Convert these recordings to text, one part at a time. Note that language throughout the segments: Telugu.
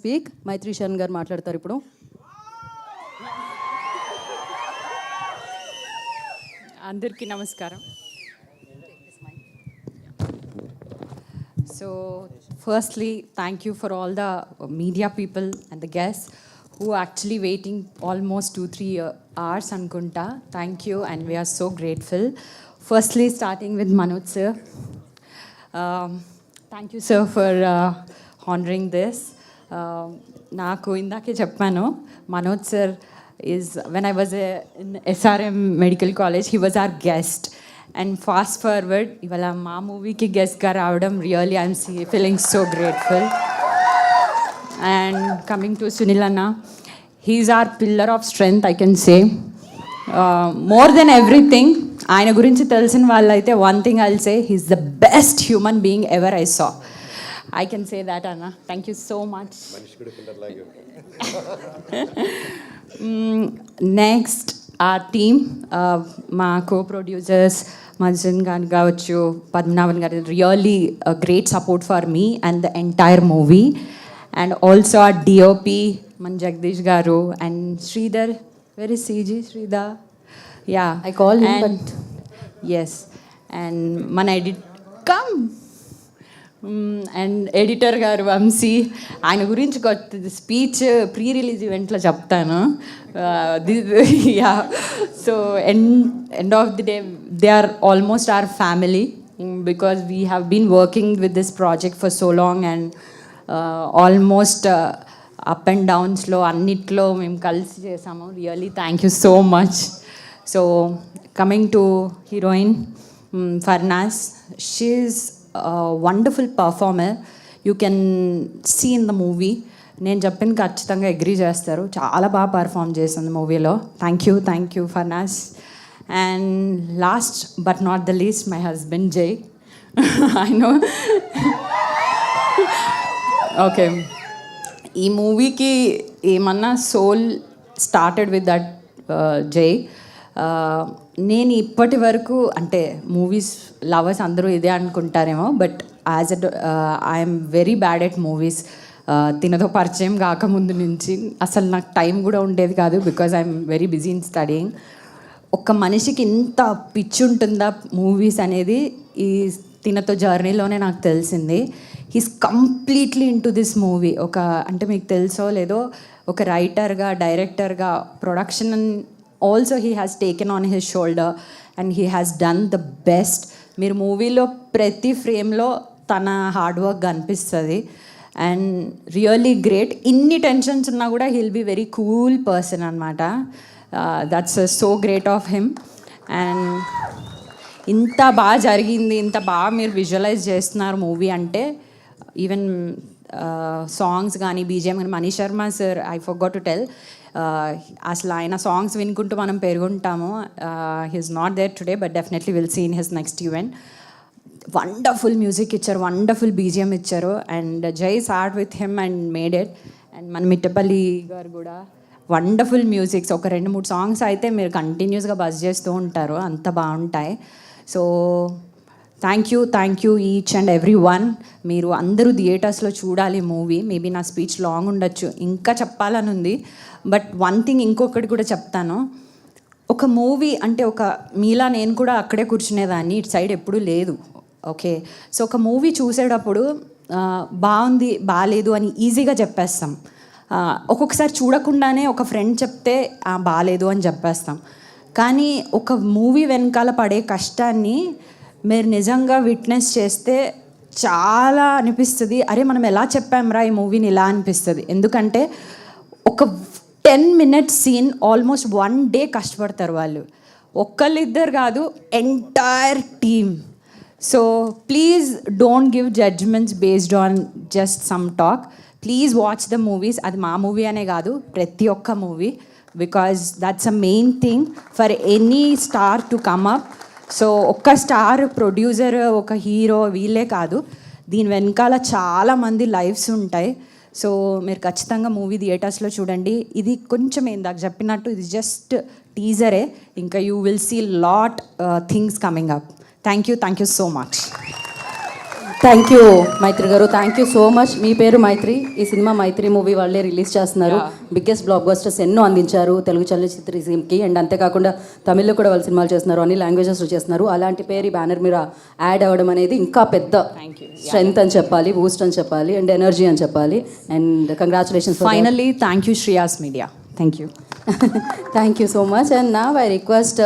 స్పీక్. మైత్రి శరణ్ గారు మాట్లాడతారు ఇప్పుడు. అందరికీ నమస్కారం. So firstly, thank you for all the media people and the guests who actually waiting almost 2-3 hours ankunta. Thank you and we are so grateful. Firstly, starting with Manoj sir. Thank you sir for honoring this. నాకు ఇందాకే చెప్పాను, Manoj sir is when I was in SRM Medical College, he was our guest. And fast forward, ఇవాళ మా మూవీకి గెస్ట్గా రావడం really I'm feeling so grateful. And coming to Sunil అన్న, he's our pillar of strength I can say. More than everything, ఆయన గురించి తెలిసిన వాళ్ళైతే one thing I will say, he's the best human being ever I saw. I can say that, Anna. Thank you so much. Next, our team, my co-producers, Majan Gan Gavachu, Padmanavan Garu, really a great support for me and the entire movie. And also our DOP, Man Jagdish Garu, and Sridhar. Where is CG? Sridhar? Yeah. I call him, but yes. And man edit, come. And editor గారు వంశీ, ఆయన గురించి కొత్త స్పీచ్ ప్రీ రిలీజ్ ఈవెంట్లో చెప్తాను. Yeah, so end of the day they are almost our family because we have been working with this project for so long and almost up and డౌన్స్లో అన్నిట్లో మేము కలిసి చేసాము. Really thank you so much. So coming to heroine Farnaz, she's wonderful performer. You can see in the movie. నేను చెప్పిన ఖచ్చితంగా అగ్రీ చేస్తారు, చాలా బాగా పర్ఫామ్ చేసింది మూవీలో. Thank you Farnaz. And last but not the least, my husband Jai. I know, okay, ఈ మూవీకి ఏమన్నా సోల్ స్టార్టెడ్ విత్ దట్ జై. నేను ఇప్పటి వరకు, అంటే మూవీస్ లవర్స్ అందరూ ఇదే అనుకుంటారేమో, but as a I'm very bad at movies. తినతో పరిచయం కాకముందు నుంచి అసలు నాకు టైం కూడా ఉండేది కాదు, because I'm very busy in studying. ఒక మనిషికి ఇంత పిచ్చి ఉంటుందా మూవీస్ అనేది ఈ తినతో జర్నీలోనే నాకు తెలిసింది. He's completely in to this movie. ఒక, అంటే మీకు తెలుసో లేదో, ఒక రైటర్గా, డైరెక్టర్గా, production also he has taken on his shoulder and he has done the best. మీరు మూవీలో ప్రతి ఫ్రేమ్లో తన హార్డ్ వర్క్ కనిపిస్తుంది అండ్ రియల్లీ గ్రేట్. ఇన్ని టెన్షన్స్ ఉన్నా కూడా he'll be very cool person అనమాట. That's so great of him. And ఇంత బాగా జరిగింది, ఇంత బాగా మీరు విజువలైజ్ చేస్తున్నారు మూవీ అంటే, ఈవెన్ సాంగ్స్ కానీ బీజిఎం కానీ, Manish Sharma sir, I forgot to tell, అసలు ఆయన సాంగ్స్ వినుకుంటూ మనం పెరుగుంటాము. He's not there today but definitely will see in his next event. Wonderful music ఇచ్చారు, వండర్ఫుల్ బీజిఎం ఇచ్చారు and Jai sat with him and made it. And మన మిట్టపల్లి గారు కూడా వండర్ఫుల్ మ్యూజిక్స్. ఒక 2-3 సాంగ్స్ అయితే మీరు కంటిన్యూస్గా బజ్ చేస్తూ ఉంటారు, అంత బాగుంటాయి. So thank you each and every one. మీరు అందరూ థియేటర్స్లో చూడాలి మూవీ. మేబీ నా స్పీచ్ లాంగ్ ఉండొచ్చు, ఇంకా చెప్పాలని ఉంది, బట్ వన్ థింగ్ ఇంకొకటి కూడా చెప్తాను. ఒక మూవీ అంటే, ఒక మీలా నేను కూడా అక్కడే కూర్చునేదాన్ని, ఇటు సైడ్ ఎప్పుడూ లేదు. ఓకే, సో ఒక మూవీ చూసేటప్పుడు బాగుంది బాగాలేదు అని ఈజీగా చెప్పేస్తాం. ఒక్కొక్కసారి చూడకుండానే ఒక ఫ్రెండ్ చెప్తే బాగాలేదు అని చెప్పేస్తాం. కానీ ఒక మూవీ వెనకాల పడే కష్టాన్ని మీరు నిజంగా విట్నెస్ చేస్తే చాలా అనిపిస్తుంది, అరే మనం ఎలా చెప్పాంరా ఈ మూవీని ఇలా అనిపిస్తుంది. ఎందుకంటే ఒక 10 minutes సీన్ ఆల్మోస్ట్ 1 day కష్టపడతారు వాళ్ళు, ఒక్కళ్ళిద్దరు కాదు, entire team. So please don't give judgements based on just some talk. Please watch the movies. అది మా మూవీ అనే కాదు, ప్రతి ఒక్క movie, because that's a main thing for any star to come up. So ఒక్క స్టార్, ప్రొడ్యూసర్, ఒక హీరో వీళ్ళే కాదు, దీని వెనకాల చాలామంది లైఫ్స్ ఉంటాయి. సో మీరు ఖచ్చితంగా మూవీ థియేటర్స్లో చూడండి. ఇది కొంచెం ఇందాక చెప్పినట్టు ఇది జస్ట్ టీజరే, ఇంకా you will see lot things coming up. Thank you so much. Thank you Maitri garu, thank you so much. మీ పేరు మైత్రి, ఈ సినిమా మైత్రి మూవీ వాళ్ళే రిలీజ్ చేస్తున్నారు. బిగ్గెస్ట్ బ్లాక్ బస్టర్స్ ఎన్నో అందించారు తెలుగు చలనచిత్రకి, అండ్ అంతేకాకుండా తమిళ్లో కూడా వాళ్ళు సినిమాలు చేస్తున్నారు, అన్ని లాంగ్వేజెస్లో చేస్తున్నారు. అలాంటి పేరు ఈ బ్యానర్ మీద యాడ్ అవ్వడం అనేది ఇంకా పెద్ద స్ట్రెంగ్త్ అని చెప్పాలి, బూస్ట్ అని చెప్పాలి, అండ్ ఎనర్జీ అని చెప్పాలి. And congratulations. Finally thank you Shreyas media. Thank you. Thank you so much. And నా ఐ రిక్వెస్ట్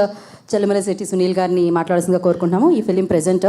చల్లమల శెట్టి సునీల్ గారిని మాట్లాడాల్సిందిగా కోరుకుంటున్నాము. ఈ ఫిలిం ప్రెజెంట్